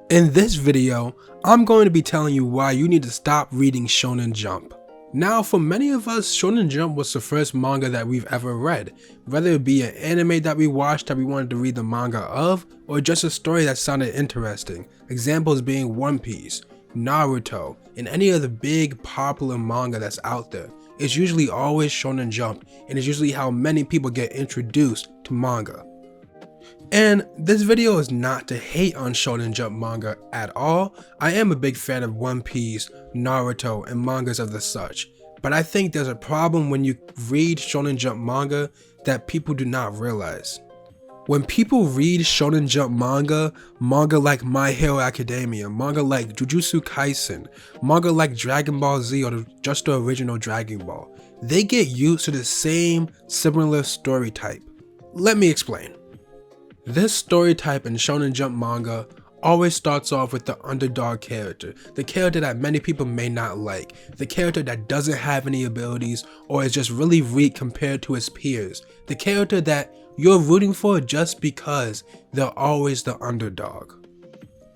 In this video, I'm going to be telling you why you need to stop reading Shonen Jump. Now, for many of us, Shonen Jump was the first manga that we've ever read, whether it be an anime that we watched that we wanted to read the manga of, or just a story that sounded interesting, examples being One Piece, Naruto, and any other big popular manga that's out there. It's usually always Shonen Jump, and it's usually how many people get introduced to manga. And this video is not to hate on Shonen Jump manga at all. I am a big fan of One Piece, Naruto, and mangas of the such, but I think there's a problem when you read Shonen Jump manga that people do not realize. When people read Shonen Jump manga like My Hero Academia, manga like Jujutsu Kaisen, manga like Dragon Ball Z or just the original Dragon Ball, they get used to the same similar story type. Let me explain. This story type in Shonen Jump manga always starts off with the underdog character, the character that many people may not like, the character that doesn't have any abilities or is just really weak compared to his peers, the character that you're rooting for just because they're always the underdog.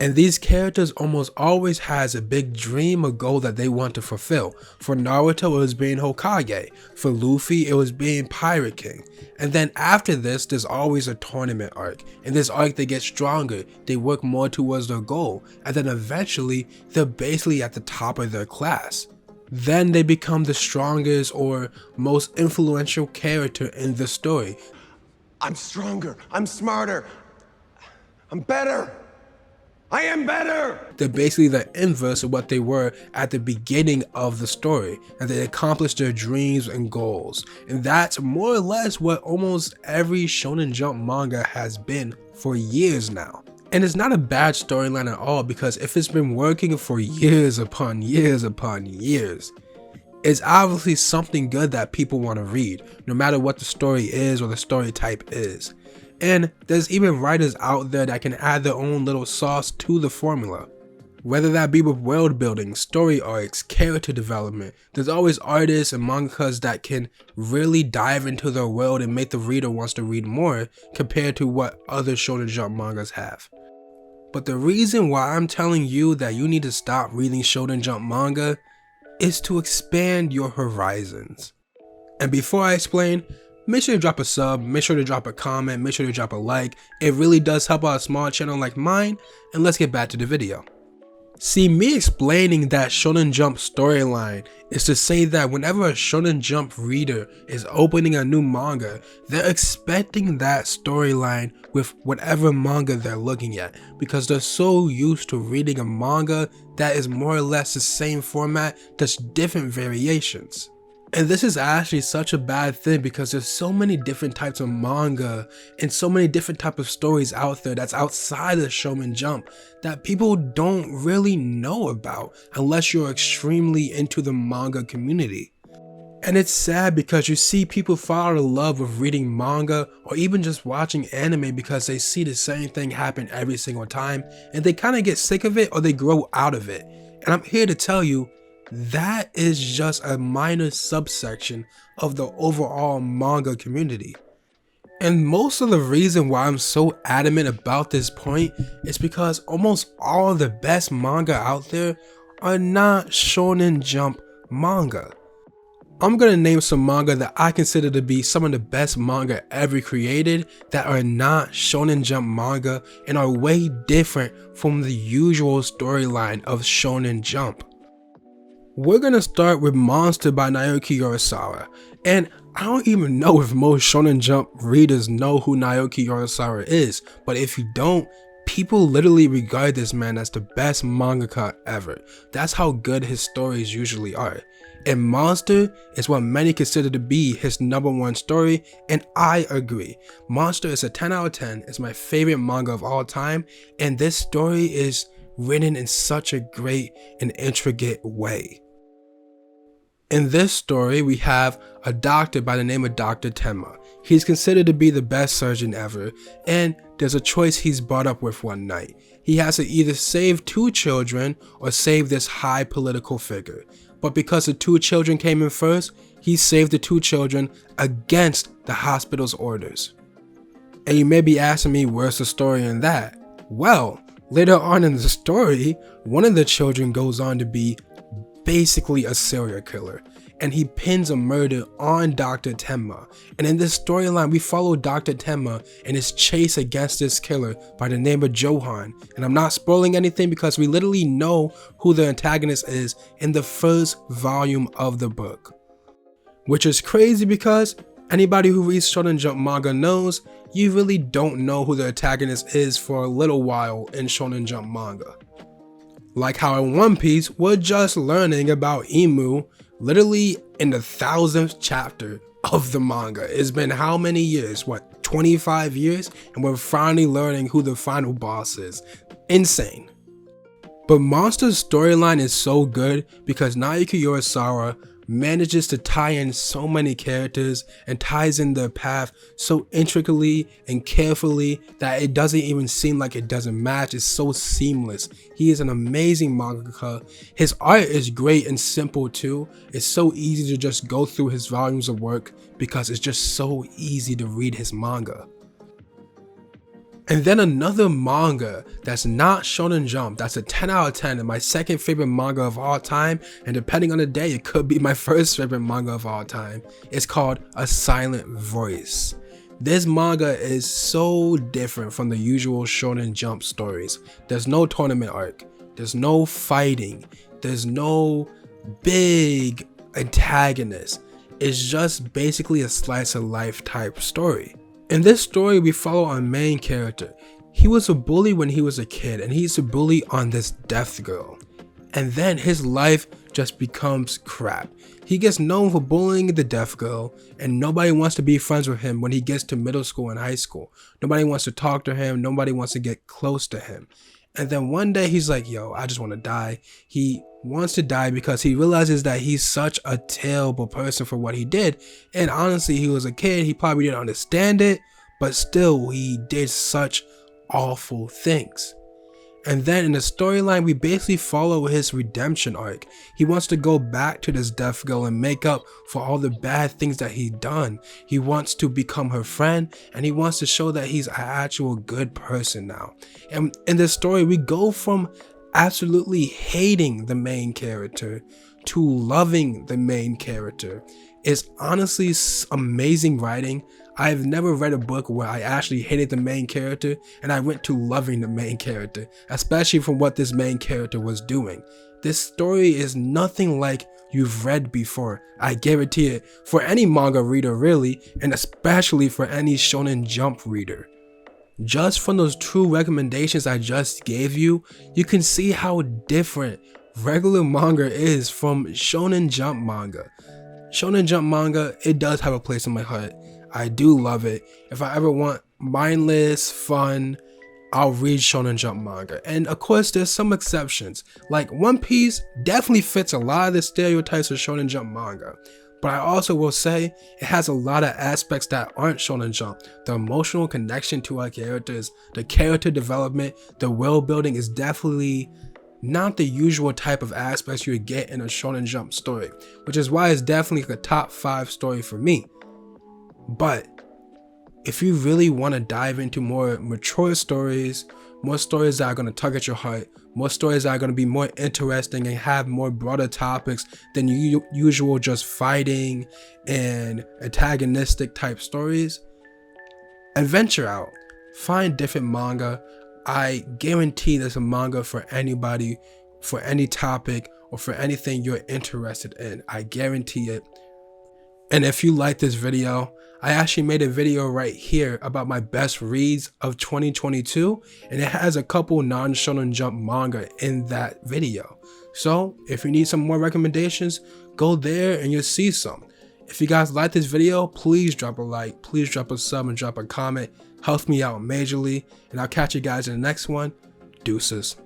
And these characters almost always has a big dream or goal that they want to fulfill. For Naruto, it was being Hokage. For Luffy, it was being Pirate King. And then after this, there's always a tournament arc. In this arc, they get stronger, they work more towards their goal, and then eventually, they're basically at the top of their class. Then they become the strongest or most influential character in the story. I'm stronger, I'm smarter, I'm better. I am better! They're basically the inverse of what they were at the beginning of the story, and they accomplished their dreams and goals. And that's more or less what almost every Shonen Jump manga has been for years now. And it's not a bad storyline at all, because if it's been working for years upon years upon years, it's obviously something good that people want to read, no matter what the story is or the story type is. And there's even writers out there that can add their own little sauce to the formula. Whether that be with world building, story arcs, character development, there's always artists and mangakas that can really dive into their world and make the reader wants to read more compared to what other Shonen Jump mangas have. But the reason why I'm telling you that you need to stop reading Shonen Jump manga is to expand your horizons. And before I explain, make sure to drop a sub, make sure to drop a comment, make sure to drop a like. It really does help out a small channel like mine, and let's get back to the video. See, me explaining that Shonen Jump storyline is to say that whenever a Shonen Jump reader is opening a new manga, they're expecting that storyline with whatever manga they're looking at, because they're so used to reading a manga that is more or less the same format, just different variations. And this is actually such a bad thing because there's so many different types of manga and so many different types of stories out there that's outside of Shonen Jump that people don't really know about unless you're extremely into the manga community. And it's sad because you see people fall in love with reading manga or even just watching anime because they see the same thing happen every single time and they kind of get sick of it or they grow out of it. And I'm here to tell you, that is just a minor subsection of the overall manga community. And most of the reason why I'm so adamant about this point is because almost all of the best manga out there are not Shonen Jump manga. I'm gonna name some manga that I consider to be some of the best manga ever created that are not Shonen Jump manga and are way different from the usual storyline of Shonen Jump. We're gonna start with Monster by Naoki Urasawa, and I don't even know if most Shonen Jump readers know who Naoki Urasawa is, but if you don't, people literally regard this man as the best mangaka ever. That's how good his stories usually are. And Monster is what many consider to be his #1 story, and I agree. Monster is a 10 out of 10, it's my favorite manga of all time, and this story is written in such a great and intricate way. In this story, we have a doctor by the name of Dr. Tenma. He's considered to be the best surgeon ever, and there's a choice he's brought up with one night. He has to either save 2 children or save this high political figure. But because the 2 children came in first, he saved the 2 children against the hospital's orders. And you may be asking me, where's the story in that? Well, Later on in the story, one of the children goes on to be basically a serial killer, and he pins a murder on Dr. Tenma. And in this storyline, we follow Dr. Tenma in his chase against this killer by the name of Johan. And I'm not spoiling anything because we literally know who the antagonist is in the first volume of the book. Which is crazy because anybody who reads Shonen Jump manga knows you really don't know who the antagonist is for a little while in Shonen Jump manga. Like how in One Piece, we're just learning about Imu literally in the 1000th chapter of the manga. It's been how many years? What, 25 years? And we're finally learning who the final boss is. Insane. But Monster's storyline is so good because Naoki Urasawa manages to tie in so many characters and ties in their path so intricately and carefully that it doesn't even seem like it doesn't match. It's so seamless. He is an amazing mangaka. His art is great and simple too. It's so easy to just go through his volumes of work because it's just so easy to read his manga. And then another manga that's not Shonen Jump, that's a 10 out of 10 and my second favorite manga of all time, and depending on the day, it could be my first favorite manga of all time. It's called A Silent Voice. This manga is so different from the usual Shonen Jump stories. There's no tournament arc, there's no fighting, there's no big antagonist. It's just basically a slice of life type story. In this story, we follow our main character. He was a bully when he was a kid, and he's a bully on this deaf girl. And then his life just becomes crap. He gets known for bullying the deaf girl, and nobody wants to be friends with him when he gets to middle school and high school. Nobody wants to talk to him, nobody wants to get close to him. And then one day he's like, yo, I just want to die. He wants to die because he realizes that he's such a terrible person for what he did. And honestly, he was a kid, he probably didn't understand it, but still he did such awful things. And then in the storyline, we basically follow his redemption arc. He wants to go back to this deaf girl and make up for all the bad things that he's done. He wants to become her friend, and he wants to show that he's an actual good person now. And in this story, we go from absolutely hating the main character to loving the main character. It's honestly amazing writing. I've never read a book where I actually hated the main character and I went to loving the main character, especially from what this main character was doing. This story is nothing like you've read before, I guarantee it, for any manga reader really, and especially for any Shonen Jump reader. Just from those two recommendations I just gave you, you can see how different regular manga is from Shonen Jump manga. Shonen Jump manga, it does have a place in my heart. I do love it. If I ever want mindless fun, I'll read Shonen Jump manga. And of course, there's some exceptions. Like One Piece definitely fits a lot of the stereotypes of Shonen Jump manga. But I also will say it has a lot of aspects that aren't Shonen Jump. The emotional connection to our characters, the character development, the world building is definitely not the usual type of aspects you would get in a Shonen Jump story, which is why it's definitely a top 5 story for me. But if you really want to dive into more mature stories, more stories that are going to tug at your heart, more stories that are going to be more interesting and have more broader topics than usual just fighting and antagonistic type stories, adventure out. Find different manga. I guarantee there's a manga for anybody, for any topic, or for anything you're interested in. I guarantee it. And if you like this video, I actually made a video right here about my best reads of 2022, and it has a couple non-Shonen Jump manga in that video. So if you need some more recommendations, go there and you'll see some. If you guys like this video, please drop a like, please drop a sub, and drop a comment. Helps me out majorly, and I'll catch you guys in the next one. Deuces.